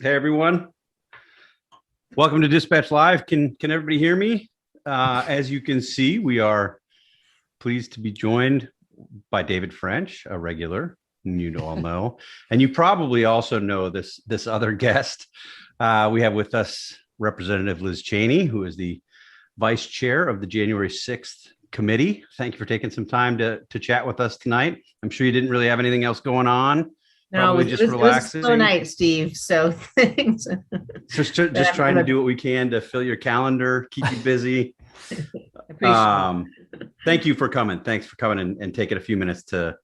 Hey everyone, welcome to Dispatch Live. Can everybody hear me? As you can see, we are pleased to be joined by David French, a regular, you all know, and you probably also know this other guest. We have with us Representative Liz Cheney, who is the Vice Chair of the January 6th Committee. Thank you for taking some time to chat with us tonight. I'm sure you didn't really have anything else going on. No, it was a slow night, Steve. So thanks. Just trying to do what we can to fill your calendar, keep you busy. Appreciate it. Thank you for coming. Thanks for coming and taking a few minutes to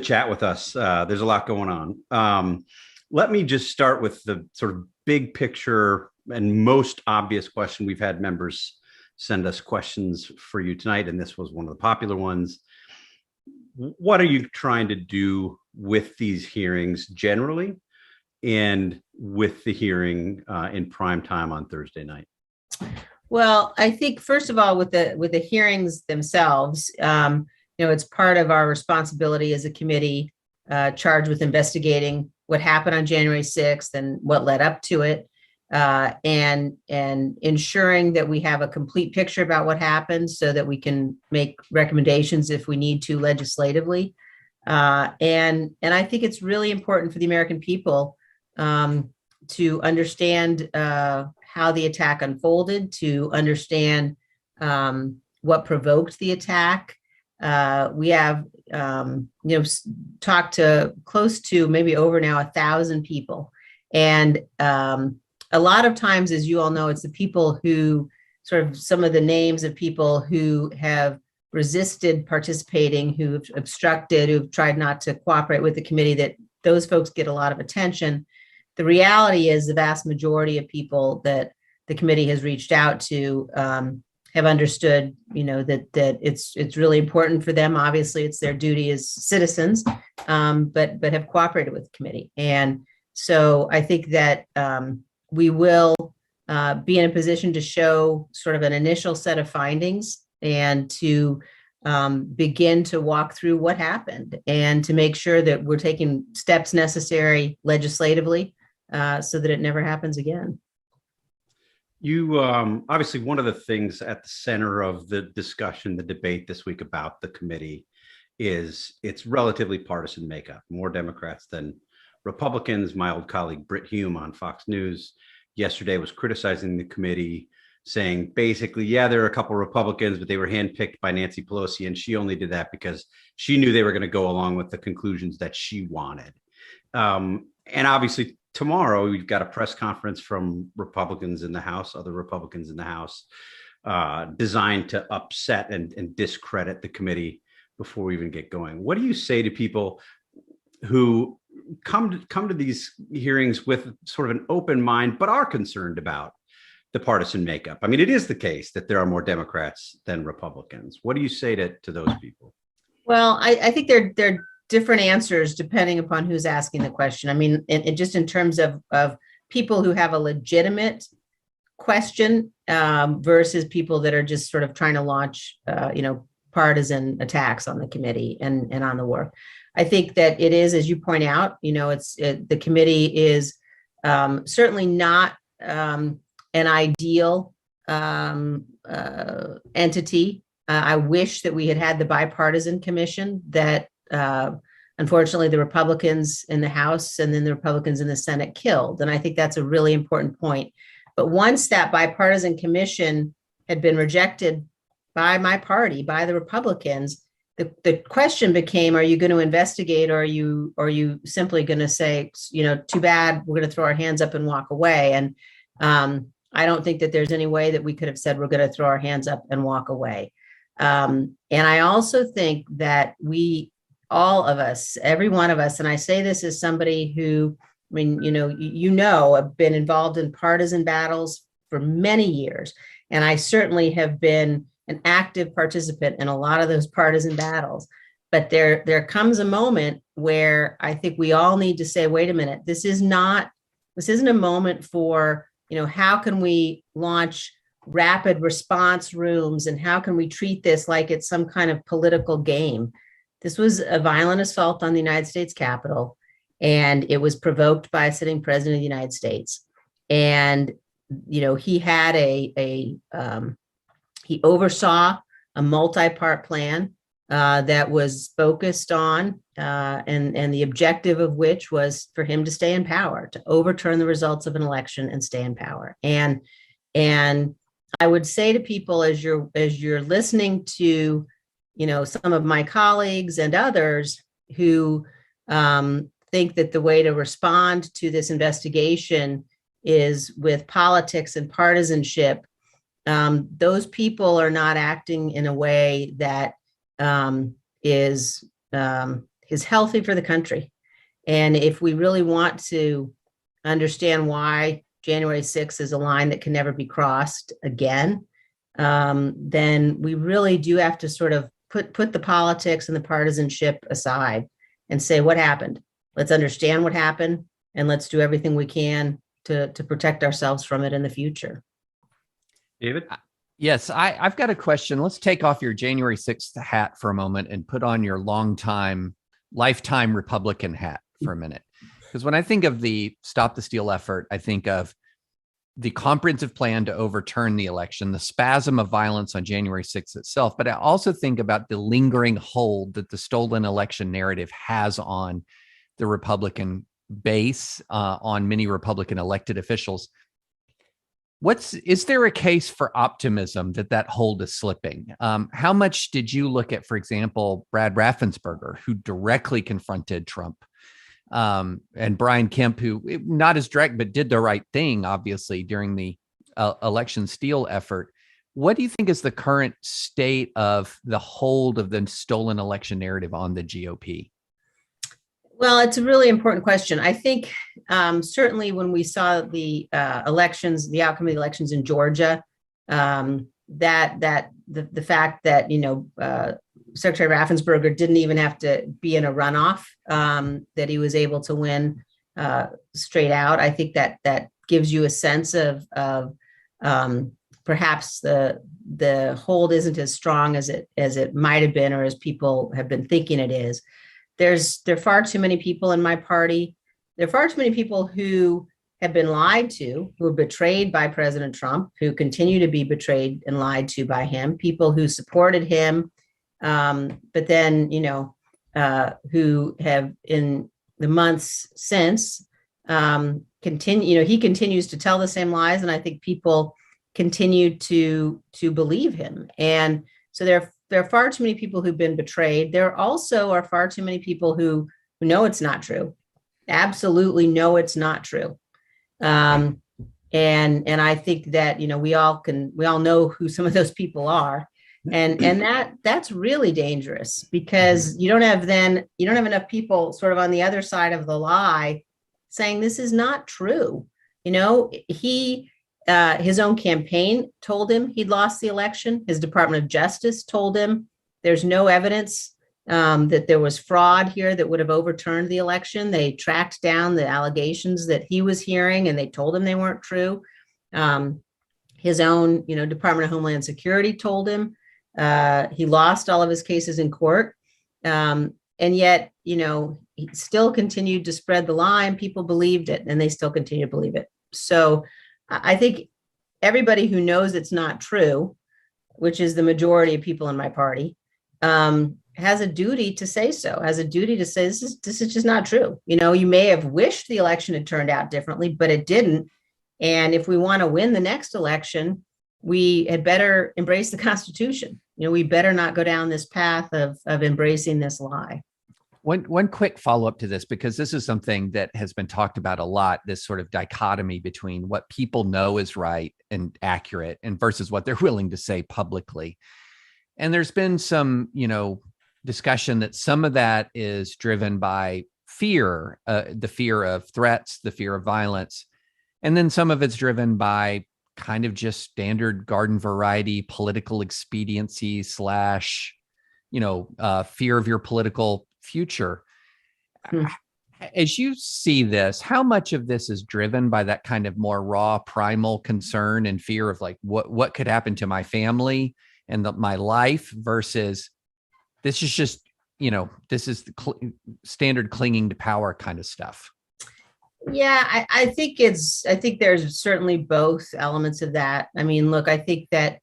chat with us. There's a lot going on. Let me just start with the sort of big picture and most obvious question. We've had members send us questions for you tonight, and this was one of the popular ones. What are you trying to do with these hearings generally and with the hearing in prime time on Thursday night? Well, I think first of all, with the hearings themselves, it's part of our responsibility as a committee charged with investigating what happened on January 6th and what led up to it, and ensuring that we have a complete picture about what happened so that we can make recommendations if we need to legislatively. And I think it's really important for the American people to understand how the attack unfolded, to understand what provoked the attack. We have talked to close to maybe over now 1,000 people, and a lot of times, as you all know, it's the people who sort of some of the names of people who have resisted participating, who've obstructed, who've tried not to cooperate with the committee, that those folks get a lot of attention. The reality is the vast majority of people that the committee has reached out to have understood, that it's really important for them. Obviously, it's their duty as citizens, but have cooperated with the committee. And so I think that we will be in a position to show sort of an initial set of findings and to begin to walk through what happened and to make sure that we're taking steps necessary legislatively so that it never happens again. You obviously, one of the things at the center of the discussion, the debate this week about the committee is its relatively partisan makeup, more Democrats than Republicans. My old colleague Britt Hume on Fox News yesterday was criticizing the committee, saying basically, yeah, there are a couple of Republicans, but they were handpicked by Nancy Pelosi, and she only did that because she knew they were going to go along with the conclusions that she wanted. And obviously, tomorrow we've got a press conference from Republicans in the House, other Republicans in the House, designed to upset and discredit the committee before we even get going. What do you say to people who come to these hearings with sort of an open mind, but are concerned about the partisan makeup? I mean, it is the case that there are more Democrats than Republicans. What do you say to those people? Well, I think they're different answers depending upon who's asking the question. I mean, just in terms of people who have a legitimate question versus people that are just sort of trying to launch, partisan attacks on the committee and on the work. I think that it is, as you point out, the committee is certainly not an ideal entity. I wish that we had the bipartisan commission that unfortunately the Republicans in the House and then the Republicans in the Senate killed. And I think that's a really important point. But once that bipartisan commission had been rejected by my party, by the Republicans, the question became, are you going to investigate, or are you simply going to say, too bad, we're going to throw our hands up and walk away? And I don't think that there's any way that we could have said we're going to throw our hands up and walk away. And I also think that all of us, every one of us, and I say this as somebody who, I've been involved in partisan battles for many years, and I certainly have been an active participant in a lot of those partisan battles. But there comes a moment where I think we all need to say, wait a minute, this isn't a moment for, how can we launch rapid response rooms and how can we treat this like it's some kind of political game? This was a violent assault on the United States Capitol. and it was provoked by a sitting president of the United States. And he had he oversaw a multi-part plan that was focused on, and the objective of which was for him to stay in power, to overturn the results of an election and stay in power. And I would say to people, as you're listening to, some of my colleagues and others who think that the way to respond to this investigation is with politics and partisanship, those people are not acting in a way that is healthy for the country. And if we really want to understand why January 6th is a line that can never be crossed again, then we really do have to sort of put the politics and the partisanship aside and say, what happened? Let's understand what happened, and let's do everything we can to protect ourselves from it in the future. David? Yes, I've got a question. Let's take off your January 6th hat for a moment and put on your lifetime Republican hat for a minute. Because when I think of the Stop the Steal effort, I think of the comprehensive plan to overturn the election, the spasm of violence on January 6th itself. But I also think about the lingering hold that the stolen election narrative has on the Republican base, on many Republican elected officials. Is there a case for optimism that hold is slipping? How much did you look at, for example, Brad Raffensperger, who directly confronted Trump, and Brian Kemp, who not as direct, but did the right thing, obviously, during the election steal effort? What do you think is the current state of the hold of the stolen election narrative on the GOP? Well, it's a really important question. I think certainly when we saw the elections, the outcome of the elections in Georgia, that the fact that Secretary Raffensperger didn't even have to be in a runoff, that he was able to win straight out. I think that gives you a sense of perhaps the hold isn't as strong as it might have been, or as people have been thinking it is. There are far too many people in my party. There are far too many people who have been lied to, who are betrayed by President Trump, who continue to be betrayed and lied to by him, people who supported him, but then, who have in the months since he continues to tell the same lies. And I think people continue to believe him. And so there are far too many people who've been betrayed. There also are far too many people who know it's not true, absolutely know it's not true. And I think that, we all know who some of those people are. And that's really dangerous, because you don't have enough people sort of on the other side of the lie saying this is not true. His own campaign told him he'd lost the election. His Department of Justice told him there's no evidence that there was fraud here that would have overturned the election. They tracked down the allegations that he was hearing, and they told him they weren't true. His own, Department of Homeland Security told him he lost all of his cases in court. And yet, he still continued to spread the lie, and people believed it, and they still continue to believe it. So I think everybody who knows it's not true, which is the majority of people in my party, has a duty to say so, has a duty to say, this is just not true. You may have wished the election had turned out differently, but it didn't. And if we want to win the next election, we had better embrace the Constitution. We better not go down this path of embracing this lie. One quick follow-up to this, because this is something that has been talked about a lot, this sort of dichotomy between what people know is right and accurate and versus what they're willing to say publicly. And there's been some, discussion that some of that is driven by fear, the fear of threats, the fear of violence. And then some of it's driven by kind of just standard garden variety political expediency / fear of your political future. As you see this, how much of this is driven by that kind of more raw primal concern and fear of like what could happen to my family and my life, versus this is just this is the standard clinging to power kind of stuff? Yeah, I think there's certainly both elements of that. I mean, look, I think that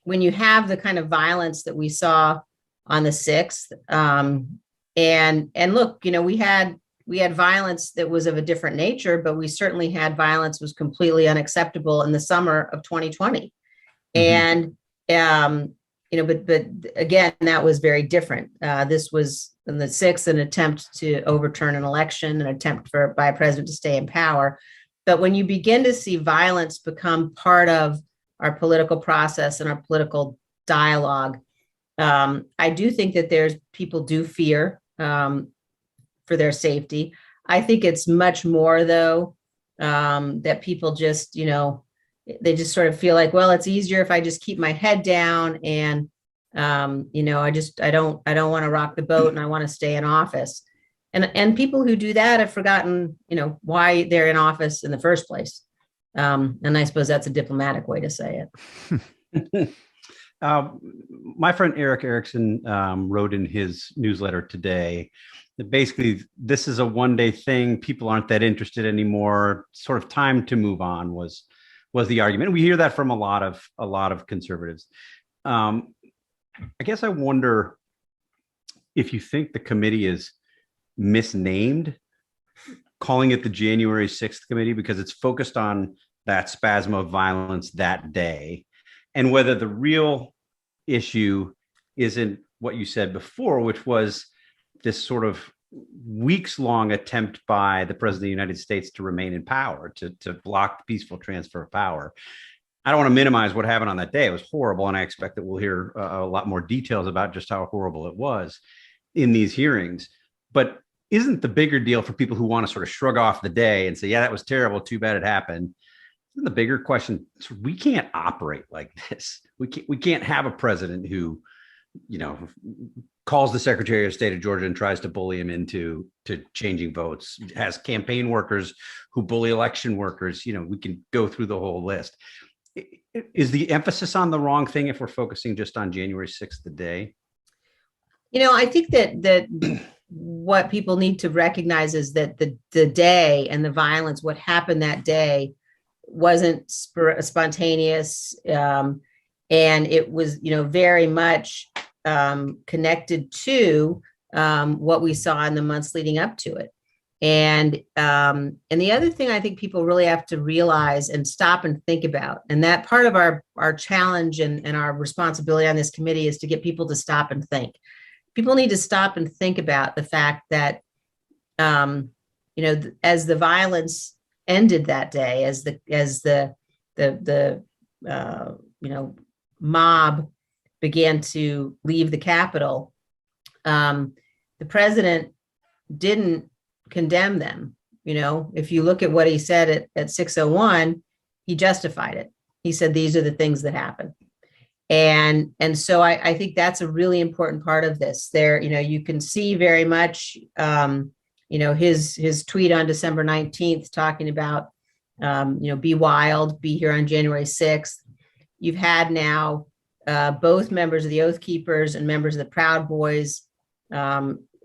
when you have the kind of violence that we saw on the 6th, and look, we had violence that was of a different nature, but we certainly had violence was completely unacceptable in the summer of 2020. And but again, that was very different. This was in the 6th, an attempt to overturn an election, an attempt by a president to stay in power. But when you begin to see violence become part of our political process and our political dialogue, I do think that people do fear for their safety. I think it's much more, though, that people just, they just sort of feel like, well, it's easier if I just keep my head down and, I don't want to rock the boat and I want to stay in office. And people who do that have forgotten, why they're in office in the first place. And I suppose that's a diplomatic way to say it. My friend Eric Erickson wrote in his newsletter today that basically this is a one-day thing. People aren't that interested anymore. Sort of time to move on was the argument. We hear that from a lot of conservatives. I guess I wonder if you think the committee is misnamed, calling it the January 6th committee because it's focused on that spasm of violence that day, and whether the real issue isn't what you said before, which was this sort of weeks-long attempt by the president of the United States to remain in power, to block the peaceful transfer of power. I don't want to minimize what happened on that day. It was horrible, and I expect that we'll hear a lot more details about just how horrible it was in these hearings. But isn't the bigger deal for people who want to sort of shrug off the day and say, yeah, that was terrible, too bad it happened? Isn't the bigger question, we can't operate like this. We can't have a president who, calls the Secretary of State of Georgia and tries to bully him into changing votes, has campaign workers who bully election workers. We can go through the whole list. Is the emphasis on the wrong thing if we're focusing just on January 6th, the day? I think that what people need to recognize is that the day and the violence, what happened that day, wasn't spontaneous, and it was, very much connected to what we saw in the months leading up to it. And the other thing I think people really have to realize and stop and think about, and that part of our challenge and our responsibility on this committee is to get people to stop and think. People need to stop and think about the fact that, as the violence ended that day, as the mob began to leave the Capitol, the president didn't condemn them. If you look at what he said at 6:01, he justified it. He said, these are the things that happened. And so I think that's a really important part of this. There, you can see very much, his tweet on December 19th talking about, be wild, be here on January 6th. You've had now both members of the Oath Keepers and members of the Proud Boys.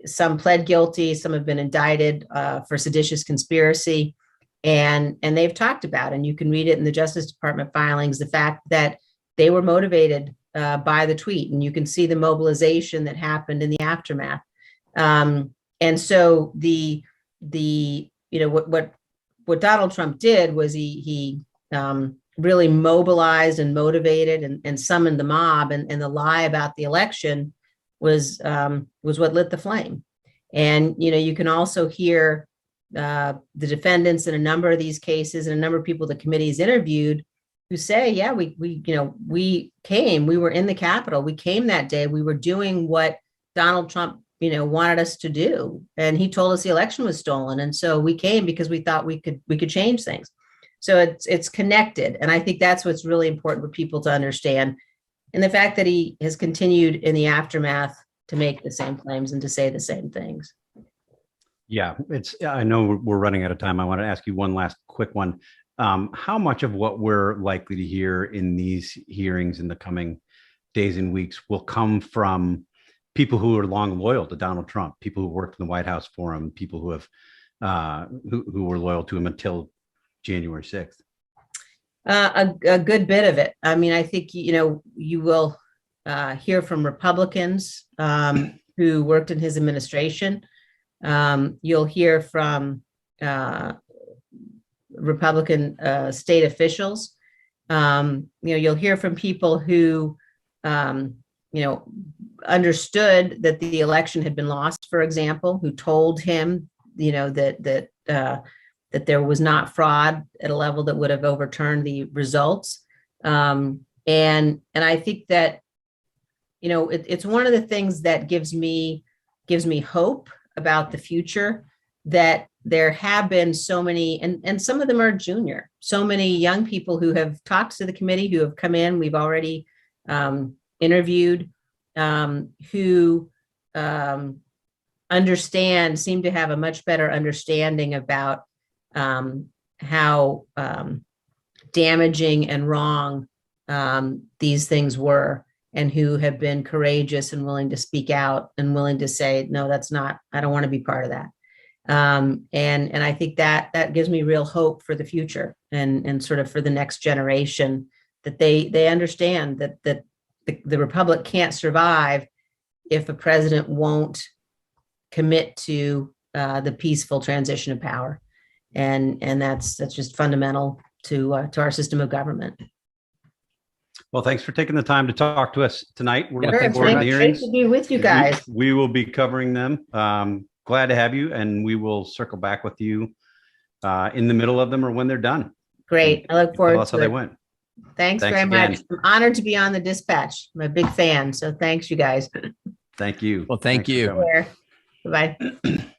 Some pled guilty, some have been indicted for seditious conspiracy. And they've talked about, and you can read it in the Justice Department filings, the fact that they were motivated by the tweet, and you can see the mobilization that happened in the aftermath. And so what Donald Trump did was he really mobilized and motivated and summoned the mob, and the lie about the election was what lit the flame. And you can also hear the defendants in a number of these cases and a number of people the committee's interviewed who say, yeah, we were in the Capitol. We came that day. We were doing what Donald Trump, wanted us to do. And he told us the election was stolen. And so we came because we thought we could change things. So it's connected. And I think that's what's really important for people to understand. And the fact that he has continued in the aftermath to make the same claims and to say the same things. Yeah, I know we're running out of time. I want to ask you one last quick one. How much of what we're likely to hear in these hearings in the coming days and weeks will come from people who are long loyal to Donald Trump, people who worked in the White House for him, people who have who were loyal to him until January 6th? A good bit of it. I mean, I think, you will hear from Republicans who worked in his administration. You'll hear from Republican state officials. You'll hear from people who, understood that the election had been lost, for example, who told him, that there was not fraud at a level that would have overturned the results. And I think that, it's one of the things that gives me hope about the future, that there have been so many, and some of them are junior, so many young people who have talked to the committee, who have come in. We've already interviewed, who seem to have a much better understanding about how damaging and wrong these things were, and who have been courageous and willing to speak out and willing to say, no, I don't want to be part of that. And I think that gives me real hope for the future and sort of for the next generation, that they understand that the republic can't survive if a president won't commit to the peaceful transition of power. And that's just fundamental to our system of government. Well, thanks for taking the time to talk to us tonight. We're Yeah, looking forward to the Great hearings. to be with you guys. We will be covering them. Glad to have you, and we will circle back with you in the middle of them or when they're done. Great. I look forward Tell us to how they it. went. Thanks very again. much. I'm honored to be on the Dispatch. I'm a big fan. So thanks, you guys. Thank you. Well, thank Thanks for you. coming. Bye-bye.